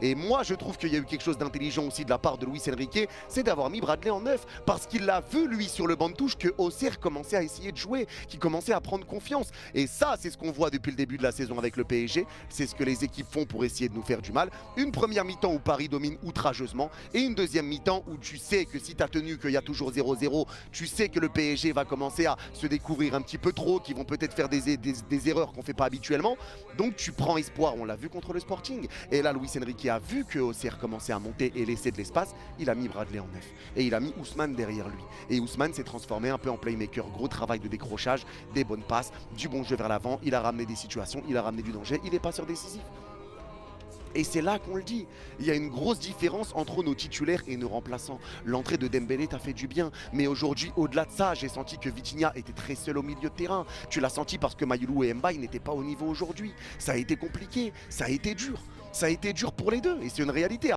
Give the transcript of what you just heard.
Et moi, je trouve qu'il y a eu quelque chose d'intelligent aussi de la part de Luis Enrique, c'est d'avoir mis Bradley en neuf. Parce qu'il a vu, lui, sur le banc de touche, que Auxerre commençait à essayer de jouer, qu'il commençait à prendre confiance. Et ça, c'est ce qu'on voit depuis le début de la saison avec le PSG. C'est ce que les équipes font pour essayer de nous faire du mal. Une première mi-temps où Paris domine outrageusement. Et une deuxième mi-temps où tu sais que si tu as tenu qu'il y a toujours 0-0, tu sais que le PSG va commencer à se découvrir un petit peu trop, qu'ils vont peut-être faire des erreurs qu'on ne fait pas habituellement. Donc tu prends espoir, on l'a vu contre le Sporting. Et là, Luis Enrique a vu que Auxerre commençait à monter et laisser de l'espace, il a mis Bradley en neuf. Et il a mis Ousmane derrière lui. Et Ousmane s'est transformé un peu en playmaker. Gros travail de décrochage, des bonnes passes, du bon jeu vers l'avant. Il a ramené des situations, il a ramené du danger. Il est passeur décisif. Et c'est là qu'on le dit. Il y a une grosse différence entre nos titulaires et nos remplaçants. L'entrée de Dembélé t'a fait du bien. Mais aujourd'hui, au-delà de ça, j'ai senti que Vitinha était très seul au milieu de terrain. Tu l'as senti parce que Mayoulou et Mbaye n'étaient pas au niveau aujourd'hui. Ça a été compliqué, ça a été dur. Ça a été dur pour les deux et c'est une réalité.